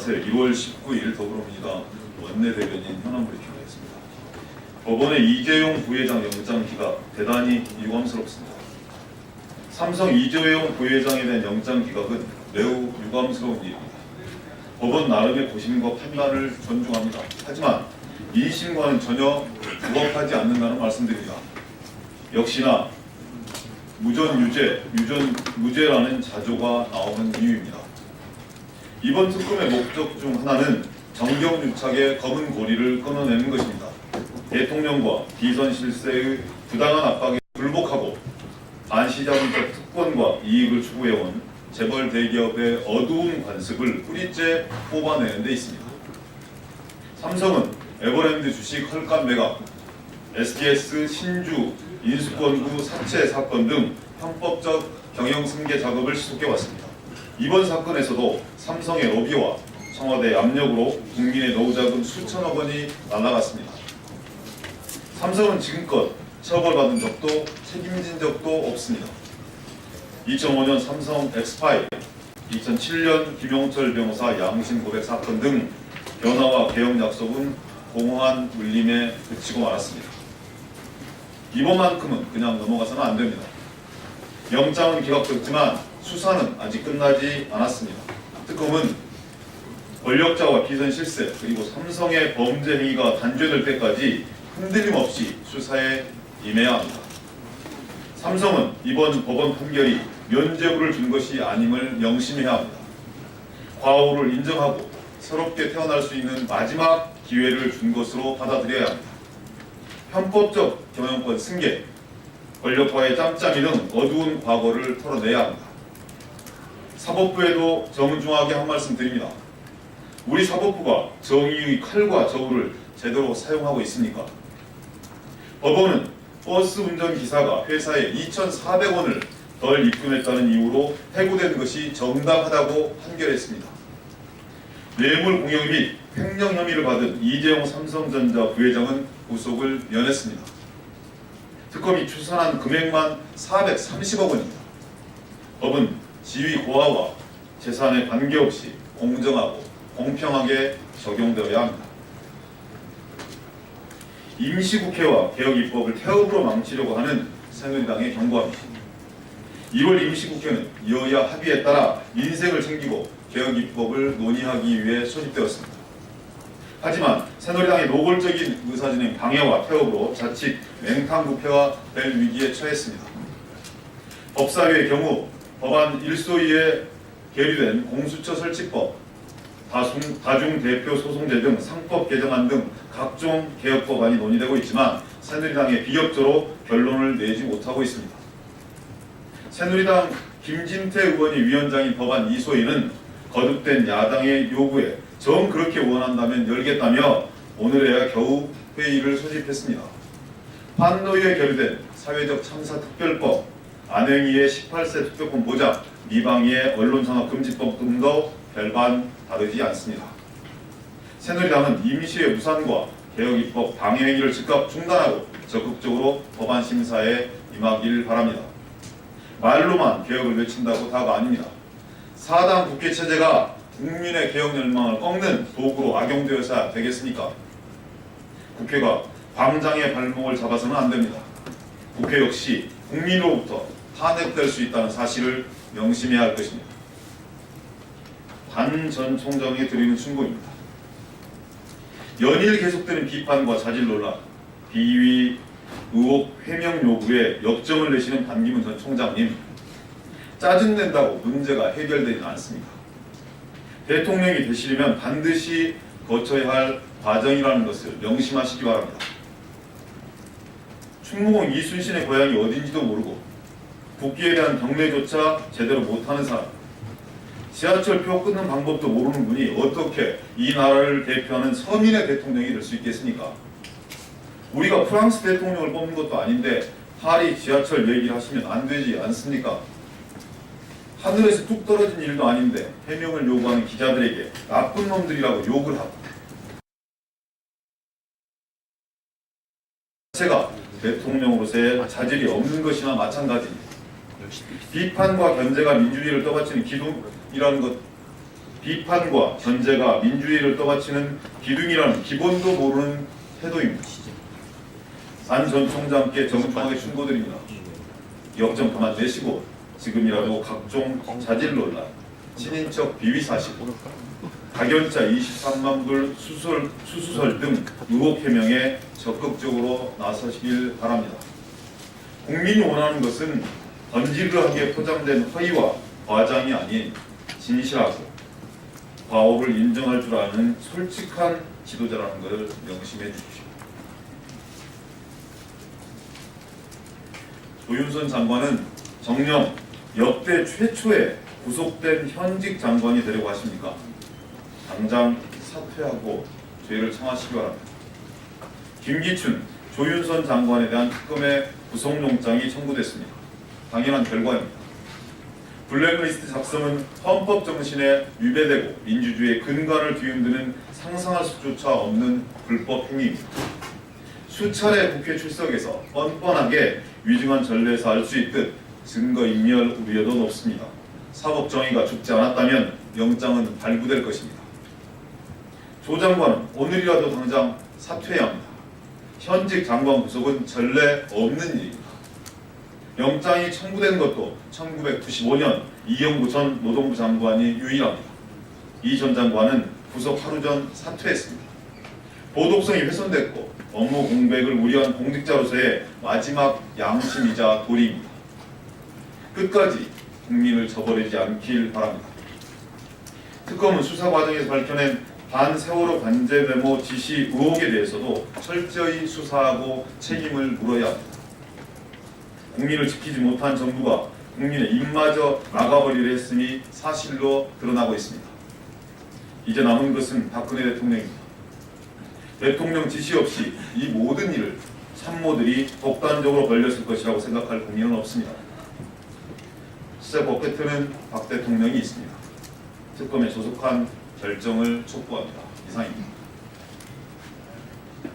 2024 1월 19일 더불어민주당 원내대변인 현안 브리핑하겠습니다. 법원의 이재용 부회장 영장 기각 대단히 유감스럽습니다. 삼성 이재용 부회장에 대한 영장 기각은 매우 유감스러운 일입니다. 법원 나름의 고심과 판단을 존중합니다. 하지만 민심과는 전혀 부합하지 않는다는 말씀드립니다. 역시나 무죄라는 자조가 나오는 이유입니다. 이번 특검의 목적 중 하나는 정경유착의 검은 고리를 끊어내는 것입니다. 대통령과 비선 실세의 부당한 압박에 굴복하고 반시자본적 특권과 이익을 추구해온 재벌 대기업의 어두운 관습을 뿌리째 뽑아내는 데 있습니다. 삼성은 에버랜드 주식 헐값 매각, SDS 신주 인수권구 사채 사건 등 편법적 경영 승계 작업을 지속해왔습니다. 이번 사건에서도 삼성의 로비와 청와대 압력으로 국민의 노후자금 수천억 원이 날아갔습니다. 삼성은 지금껏 처벌받은 적도 책임진 적도 없습니다. 2005년 삼성 엑스파일, 2007년 김용철 변호사 양심 고백 사건 등 변화와 개혁 약속은 공허한 울림에 그치고 말았습니다. 이번만큼은 그냥 넘어가서는 안 됩니다. 영장은 기각됐지만 수사는 아직 끝나지 않았습니다. 특검은 권력자와 비선 실세 그리고 삼성의 범죄 행위가 단죄될 때까지 흔들림 없이 수사에 임해야 합니다. 삼성은 이번 법원 판결이 면죄부를 준 것이 아님을 명심해야 합니다. 과오를 인정하고 새롭게 태어날 수 있는 마지막 기회를 준 것으로 받아들여야 합니다. 편법적 경영권 승계, 권력과의 짬짬이 등 어두운 과거를 털어내야 합니다. 사법부에도 정중하게 한 말씀 드립니다. 우리 사법부가 정의의 칼과 저울을 제대로 사용하고 있습니까? 법원은 버스 운전기사가 회사에 2,400원을 덜 입금했다는 이유로 해고된 것이 정당하다고 판결했습니다. 뇌물공여 및 횡령 혐의를 받은 이재용 삼성전자 부회장은 구속을 면했습니다. 특검이 추산한 금액만 430억 원입니다. 법은 지위 고하와 재산에 관계없이 공정하고 공평하게 적용되어야 합니다. 임시국회와 개혁입법을 태업으로 망치려고 하는 새누리당의 경고합니다. 2월 임시국회는 여야 합의에 따라 민생을 챙기고 개혁입법을 논의하기 위해 소집되었습니다. 하지만 새누리당의 노골적인 의사진행 방해와 태업으로 자칫 맹탕부패가 될 위기에 처했습니다. 법사위의 경우 법안 1소위에 계류된 공수처 설치법, 다중대표소송제 등 상법 개정안 등 각종 개혁법안이 논의되고 있지만 새누리당의 비협조로 결론을 내지 못하고 있습니다. 새누리당 김진태 의원이 위원장인 법안 2소위는 거듭된 야당의 요구에 정 그렇게 원한다면 열겠다며 오늘에야 겨우 회의를 소집했습니다. 판노위에 계류된 사회적 참사 특별법, 안행위의 18세 투표권 보장, 미방위의 언론산업금지법 등도 별반 다르지 않습니다. 새누리당은 임시의 무산과 개혁입법 방해 행위를 즉각 중단하고 적극적으로 법안 심사에 임하길 바랍니다. 말로만 개혁을 외친다고 다가 아닙니다. 사당 국회 체제가 국민의 개혁 열망을 꺾는 도구로 악용되어서야 되겠습니까? 국회가 광장의 발목을 잡아서는 안 됩니다. 국회 역시 국민으로부터 탄핵될 수 있다는 사실을 명심해야 할 것입니다. 반 전 총장에 드리는 충고입니다. 연일 계속되는 비판과 자질 논란, 비위 의혹 해명 요구에 역정을 내시는 반기문 전 총장님, 짜증낸다고 문제가 해결되지는 않습니다. 대통령이 되시려면 반드시 거쳐야 할 과정이라는 것을 명심하시기 바랍니다. 충무공 이순신의 고향이 어딘지도 모르고 국기에 대한 경례조차 제대로 못하는 사람, 지하철표 끊는 방법도 모르는 분이 어떻게 이 나라를 대표하는 서민의 대통령이 될 수 있겠습니까? 우리가 프랑스 대통령을 뽑는 것도 아닌데 파리 지하철 얘기를 하시면 안 되지 않습니까? 하늘에서 뚝 떨어진 일도 아닌데 해명을 요구하는 기자들에게 나쁜 놈들이라고 욕을 하고 자체가 대통령으로서의 자질이 없는 것이나 마찬가지입니다. 비판과 견제가 민주주의를 떠받치는 기둥이라는 것 비판과 견제가 민주주의를 떠받치는 기둥이라는 기본도 모르는 태도입니다. 안 전 총장께 정중하게 충고드립니다. 역정 그만 내시고 지금이라도 각종 자질 논란, 친인척 비위 사실, 각연차 23만 불 수수설 등 의혹 해명에 적극적으로 나서시길 바랍니다. 국민이 원하는 것은 번지르르하게 포장된 허위와 과장이 아닌 진실하고 과업을 인정할 줄 아는 솔직한 지도자라는 것을 명심해 주십시오. 조윤선 장관은 정녕 역대 최초의 구속된 현직 장관이 되려고 하십니까? 당장 사퇴하고 죄를 청하시기 바랍니다. 김기춘, 조윤선 장관에 대한 특검의 구속영장이 청구됐습니다. 당연한 결과입니다. 블랙리스트 작성은 헌법 정신에 위배되고 민주주의의 근간을 뒤흔드는 상상할 수조차 없는 불법 행위입니다. 수차례 국회 출석에서 뻔뻔하게 위증한 전례에서 알 수 있듯 증거인멸 우려도 높습니다. 사법정의가 죽지 않았다면 영장은 발부될 것입니다. 조 장관은 오늘이라도 당장 사퇴해야 합니다. 현직 장관 구속은 전례 없는 일입니다. 영장이 청구된 것도 1995년 이영구 전 노동부 장관이 유일합니다. 이 전 장관은 구속 하루 전 사퇴했습니다. 보독성이 훼손됐고 업무 공백을 우려한 공직자로서의 마지막 양심이자 도리입니다. 끝까지 국민을 저버리지 않길 바랍니다. 특검은 수사 과정에서 밝혀낸 반세월호 관제 메모 지시 의혹에 대해서도 철저히 수사하고 책임을 물어야 합니다. 국민을 지키지 못한 정부가 국민의 입마저 막아버리려 했음이 사실로 드러나고 있습니다. 이제 남은 것은 박근혜 대통령입니다. 대통령 지시 없이 이 모든 일을 참모들이 독단적으로 벌렸을 것이라고 생각할 국민은 없습니다. 수사 버켓트는 박 대통령이 있습니다. 특검에 조속한 결정을 촉구합니다. 이상입니다.